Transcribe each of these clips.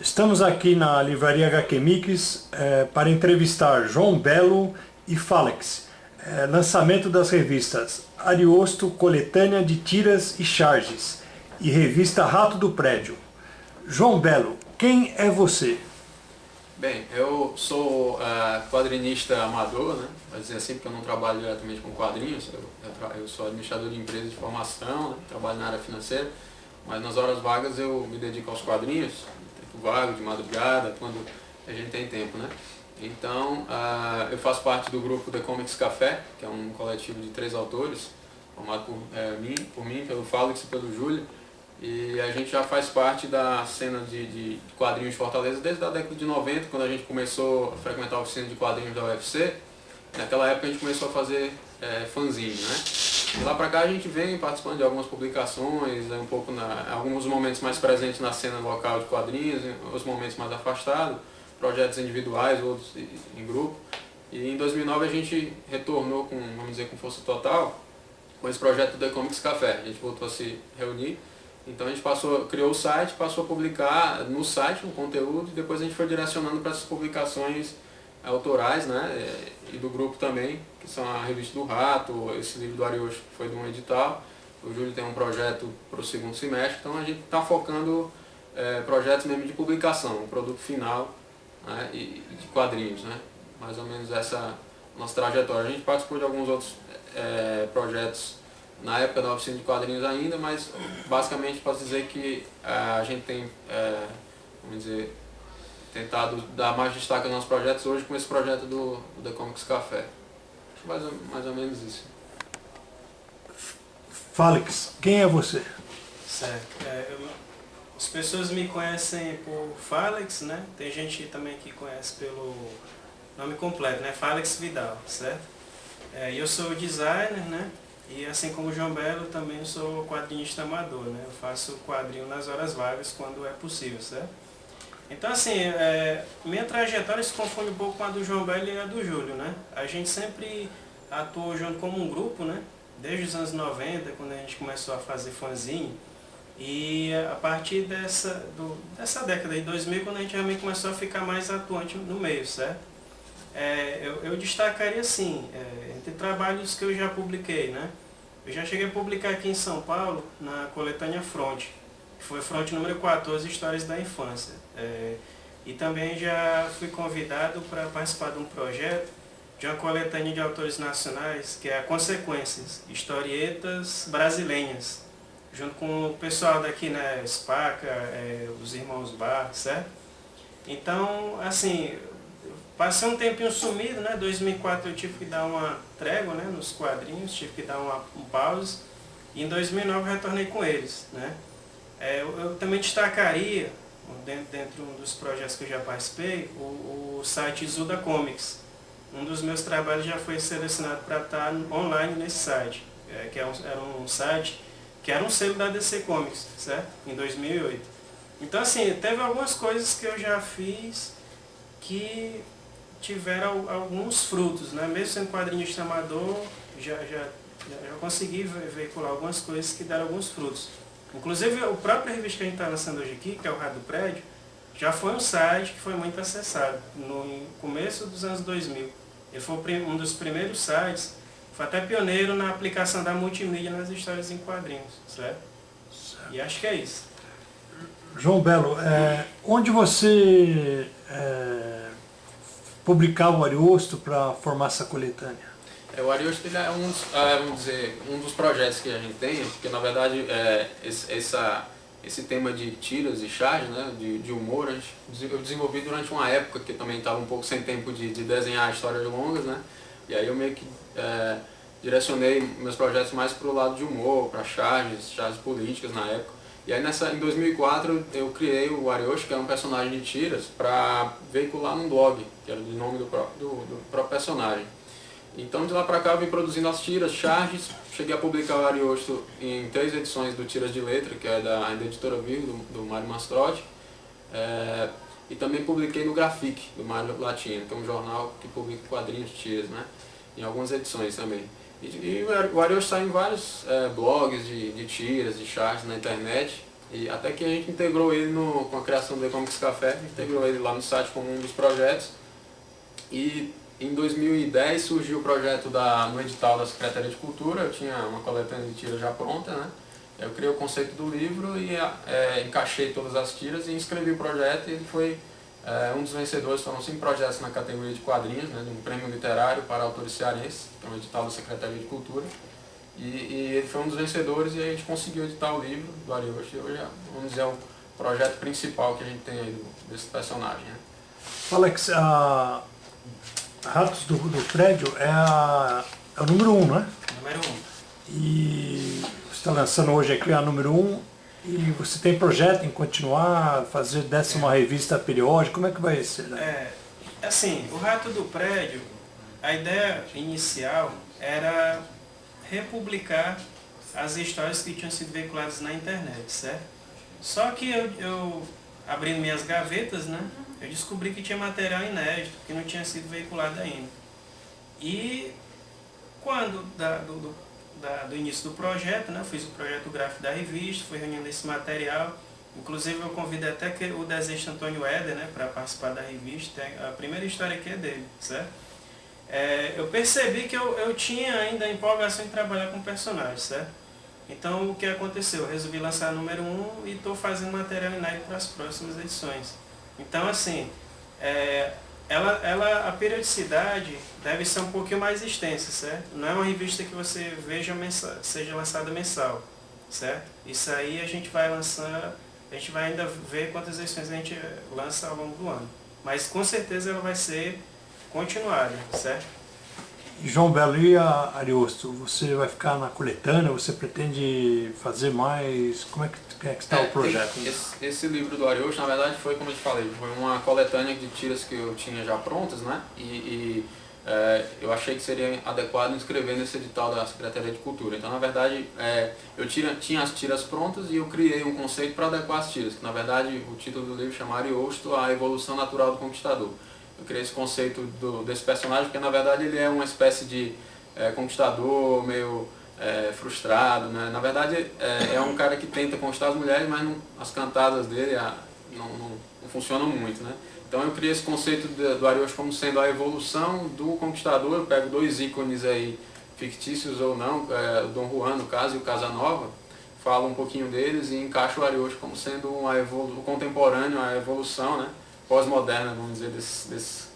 Estamos aqui na Livraria HQ Mix para entrevistar João Belo e Falex, lançamento das revistas Ariosto, Coletânea de Tiras e Charges e revista Rato do Prédio. João Belo, quem é você? Bem, eu sou quadrinista amador, né? Vai dizer assim, porque eu não trabalho diretamente com quadrinhos. Eu sou administrador de empresa de formação, né? Trabalho na área financeira, mas nas horas vagas eu me dedico aos quadrinhos, tempo vago, de madrugada, quando a gente tem tempo, né? Então, eu faço parte do grupo The Comics Café, que é um coletivo de 3 autores, formado por mim, pelo Falex e pelo Júlio. E a gente já faz parte da cena de quadrinhos de Fortaleza desde a década de 90, quando a gente começou a frequentar a oficina de quadrinhos da UFC. Naquela época a gente começou a fazer fanzine, né? De lá pra cá a gente vem participando de algumas publicações, alguns momentos mais presentes na cena local de quadrinhos, outros momentos mais afastados, projetos individuais, outros em grupo. E em 2009 a gente retornou vamos dizer, com força total com esse projeto do The Comics Café. A gente voltou a se reunir. Então a gente criou o site, passou a publicar no site um conteúdo e depois a gente foi direcionando para essas publicações autorais, né? E do grupo também, que são a revista do Rato, esse livro do Ariosto que foi de um edital. O Júlio tem um projeto para o segundo semestre, então a gente está focando projetos mesmo de publicação, um produto final, né? E de quadrinhos, né? Mais ou menos essa nossa trajetória. A gente participou de alguns outros projetos na época da oficina de quadrinhos ainda, mas basicamente posso dizer que a gente tem, vamos dizer, tentado dar mais destaque aos nossos projetos hoje com esse projeto do The Comics Café. Mais ou menos isso. Falex, quem é você? Certo. As pessoas me conhecem por Falex, né? Tem gente também que conhece pelo nome completo, né? Falex Vidal, certo? Eu sou designer, né? E assim como o João Belo, também sou quadrinista amador, né? Eu faço quadrinho nas horas vagas quando é possível, certo? Então assim, minha trajetória se confunde um pouco com a do João Belo e a do Júlio, né? A gente sempre atuou junto como um grupo, né? Desde os anos 90, quando a gente começou a fazer fanzine. E a partir dessa década de 2000, quando a gente realmente começou a ficar mais atuante no meio, certo? Eu destacaria assim, entre trabalhos que eu já publiquei, né? Eu já cheguei a publicar aqui em São Paulo, na coletânea Fronte, que foi Fronte número 14, Histórias da Infância. E também já fui convidado para participar de um projeto de uma coletânea de autores nacionais, que é a Consequências, Historietas Brasileiras, junto com o pessoal daqui, né, Spaca, os irmãos Bar, certo? Então, assim, passei um tempinho sumido, né? 2004 eu tive que dar uma trégua, né, nos quadrinhos, tive que dar um pause. E em 2009 eu retornei com eles, né? Eu também destacaria, dentro dos projetos que eu já participei, o site Zuda Comics. Um dos meus trabalhos já foi selecionado para estar online nesse site, era um site que era um selo da DC Comics, certo? Em 2008. Então assim, teve algumas coisas que eu já fiz que tiveram alguns frutos, né? Mesmo sendo quadrinista amador, já consegui veicular algumas coisas que deram alguns frutos. Inclusive, o próprio revista que a gente está lançando hoje aqui, que é o Rato do Prédio, já foi um site que foi muito acessado no começo dos anos 2000. Ele foi um dos primeiros sites, foi até pioneiro na aplicação da multimídia nas histórias em quadrinhos, certo? E acho que é isso. João Belo, onde você publicava o Ariosto para formar essa coletânea? O Ariosto ele vamos dizer, um dos projetos que a gente tem, porque na verdade esse tema de tiras e charges, né, de humor, eu desenvolvi durante uma época que eu também estava um pouco sem tempo de desenhar histórias longas, né? E aí eu meio que direcionei meus projetos mais para o lado de humor, para charges políticas na época. E aí em 2004 eu criei o Ariosto, que é um personagem de tiras, para veicular num blog, que era o nome do próprio personagem. Então de lá para cá eu vim produzindo as tiras, charges, cheguei a publicar o Ariosto em 3 edições do Tiras de Letra, que é da editora Vivo, do Mário Mastrotti, e também publiquei no Grafique, do Mário Latino, que é um jornal que publica quadrinhos de tiras, né? Em algumas edições também. E o Ariosto está em vários blogs de tiras, de charges na internet, E até que a gente integrou ele com a criação do E-Comics Café, integrou ele lá no site como um dos projetos. E em 2010 surgiu o projeto no edital da Secretaria de Cultura, eu tinha uma coletânea de tiras já pronta, né? Eu criei o conceito do livro e encaixei todas as tiras e inscrevi o projeto, e ele foi um dos vencedores. Foram 5 projetos na categoria de quadrinhos, né, de um prêmio literário para autores cearenses, que é um edital da Secretaria de Cultura. E ele foi um dos vencedores, e a gente conseguiu editar o livro do Ariosto. Hoje é, vamos dizer, o projeto principal que a gente tem aí desse personagem, né? Alex, a Ratos do Prédio é o número 1, né? Número 1. E você está lançando hoje aqui a número 1, e você tem projeto em continuar, fazer 10ª revista periódica, como é que vai ser? Né? Assim, o Rato do Prédio, a ideia inicial era republicar as histórias que tinham sido veiculadas na internet, certo? Só que eu abrindo minhas gavetas, né, eu descobri que tinha material inédito, que não tinha sido veiculado ainda. E quando do início do projeto, né, eu fiz o projeto gráfico da revista, fui reunindo esse material. Inclusive eu convidei até o desenhista Antônio Éder, né, para participar da revista. A primeira história aqui é dele, certo? Eu percebi que eu tinha ainda a empolgação em trabalhar com personagens, certo? Então o que aconteceu? Eu resolvi lançar a número 1 e estou fazendo material inédito para as próximas edições. Então assim, a periodicidade deve ser um pouquinho mais extensa, certo? Não é uma revista que você veja seja lançada mensal, certo? Isso aí a gente vai lançar, a gente vai ainda ver quantas edições a gente lança ao longo do ano. Mas com certeza ela vai ser continuada, certo? E João Belo, e a Ariosto, você vai ficar na coletânea, você pretende fazer mais, como é que está o projeto? Esse livro do Ariosto, na verdade, foi, como eu te falei, foi uma coletânea de tiras que eu tinha já prontas, né? Eu achei que seria adequado inscrever nesse edital da Secretaria de Cultura. Então, na verdade, eu tinha as tiras prontas e eu criei um conceito para adequar as tiras, que na verdade o título do livro chama Ariosto, a evolução natural do conquistador. Eu criei esse conceito desse personagem porque na verdade ele é uma espécie de conquistador meio frustrado, né? Na verdade é um cara que tenta conquistar as mulheres, mas as cantadas dele não funcionam muito, né? Então eu criei esse conceito do Ariosto como sendo a evolução do conquistador. Eu pego 2 ícones aí, fictícios ou não, o Dom Juan no caso e o Casanova, falo um pouquinho deles e encaixo o Ariosto como sendo o contemporâneo, a evolução, né? Pós-moderna, vamos dizer, desses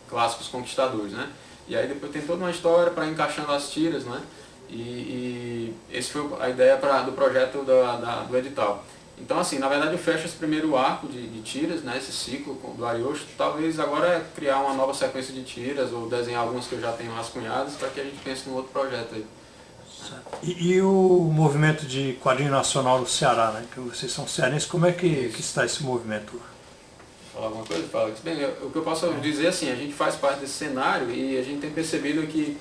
clássicos conquistadores, né? E aí depois tem toda uma história para encaixando as tiras, né? E esse foi a ideia do projeto do edital. Então assim, na verdade eu fecho esse primeiro arco de tiras, né? Esse ciclo do Ariosto. Talvez agora criar uma nova sequência de tiras ou desenhar algumas que eu já tenho rascunhadas para que a gente pense num outro projeto aí. E o movimento de quadrinho nacional do Ceará, né? Que vocês são cearenses, como é que está esse movimento? Falar alguma coisa? Fala. Bem, o que eu posso dizer assim, a gente faz parte desse cenário e a gente tem percebido que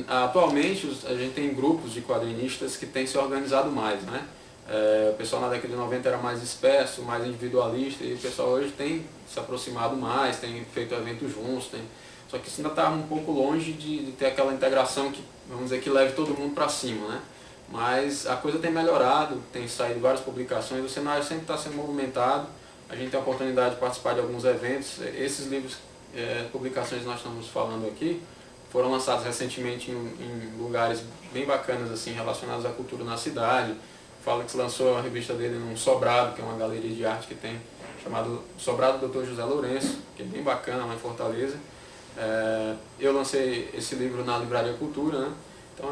atualmente a gente tem grupos de quadrinistas que têm se organizado mais, né? O pessoal na década de 90 era mais disperso, mais individualista, e o pessoal hoje tem se aproximado mais, tem feito eventos juntos, só que isso ainda está um pouco longe de ter aquela integração que, vamos dizer, que leve todo mundo para cima, né? Mas a coisa tem melhorado, tem saído várias publicações, o cenário sempre está sendo movimentado. A gente tem a oportunidade de participar de alguns eventos. Esses livros, publicações que nós estamos falando aqui, foram lançados recentemente em lugares bem bacanas, assim, relacionados à cultura na cidade. Fala que se lançou a revista dele num Sobrado, que é uma galeria de arte que tem, chamado Sobrado do Dr. José Lourenço, que é bem bacana lá em Fortaleza. Eu lancei esse livro na Livraria Cultura, né? Então,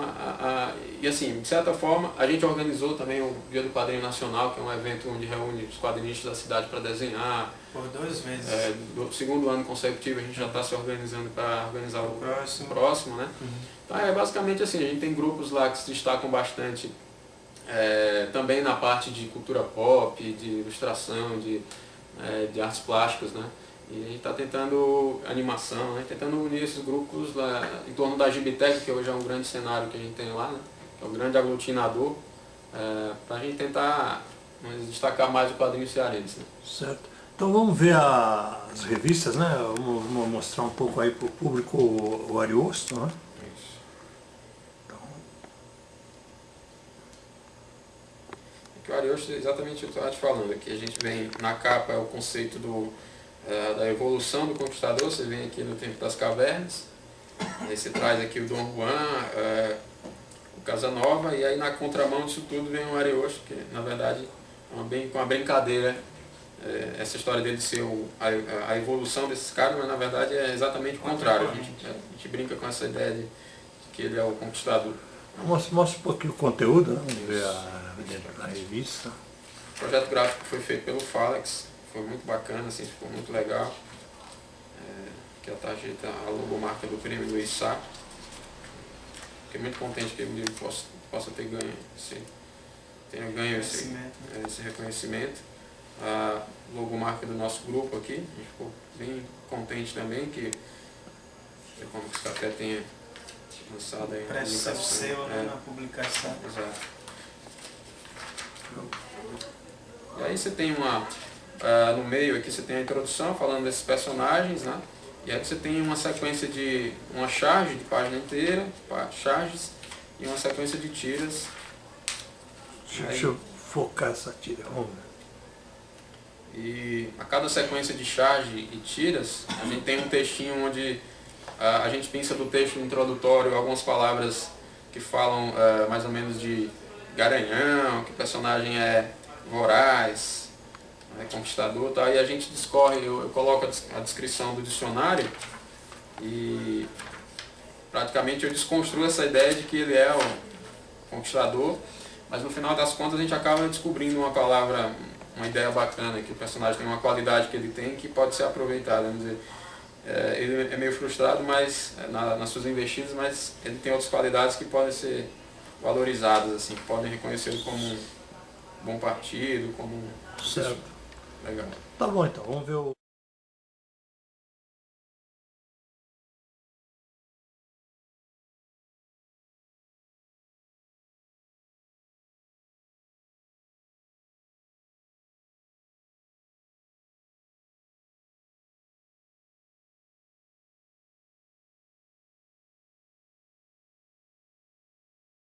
e assim, de certa forma, a gente organizou também o Dia do Quadrinho Nacional, que é um evento onde reúne os quadrinistas da cidade para desenhar. Por 2 meses. Do segundo ano consecutivo a gente já está se organizando para organizar o próximo, né? Uhum. Então basicamente assim, a gente tem grupos lá que se destacam bastante também na parte de cultura pop, de ilustração, de artes plásticas, né? E a gente está tentando animação, né? Tentando unir esses grupos lá, em torno da Gibitec, que hoje é um grande cenário que a gente tem lá, né? Que é um grande aglutinador, para a gente tentar destacar mais o quadrinho cearense. Né? Certo. Então vamos ver as revistas, né? Vamos mostrar um pouco aí para o público o Ariosto, né? Isso. Então... o Ariosto é exatamente o que eu estava te falando. Aqui a gente vem, na capa é o conceito da evolução do conquistador, você vem aqui no tempo das cavernas, aí você traz aqui o Dom Juan, o Casanova, e aí na contramão disso tudo vem o Ariosto, que na verdade é uma brincadeira, essa história dele ser a evolução desses caras, mas na verdade é exatamente o contrário. A gente brinca com essa ideia de que ele é o conquistador. Mostra um pouquinho o conteúdo, né? Vamos ver dentro da revista. O projeto gráfico foi feito pelo Falex, foi muito bacana, assim, ficou muito legal. Que é a tarjeta, a logomarca do prêmio do ISA. Fiquei muito contente que o livro possa ter ganho esse reconhecimento. A logomarca do nosso grupo aqui, a gente ficou bem contente também que como que esse café tenha lançado aí uma publicação. Seu na publicação. Exato. E aí você tem no meio aqui você tem a introdução falando desses personagens, né? E aí você tem uma sequência de uma charge de página inteira, charges, e uma sequência de tiras. Deixa eu focar essa tira, vamos ver. E a cada sequência de charge e tiras, a gente tem um textinho onde a gente pensa do texto introdutório algumas palavras que falam mais ou menos de garanhão, que o personagem é voraz, conquistador, tá? E a gente discorre, eu coloco a descrição do dicionário e praticamente eu desconstruo essa ideia de que ele é o conquistador, mas no final das contas a gente acaba descobrindo uma palavra, uma ideia bacana, que o personagem tem uma qualidade que ele tem que pode ser aproveitada. Vamos dizer, ele é meio frustrado nas suas investidas, mas ele tem outras qualidades que podem ser valorizadas, assim, que podem reconhecê-lo como um bom partido, como um... Certo. Legal. Tá bom então, vamos ver o...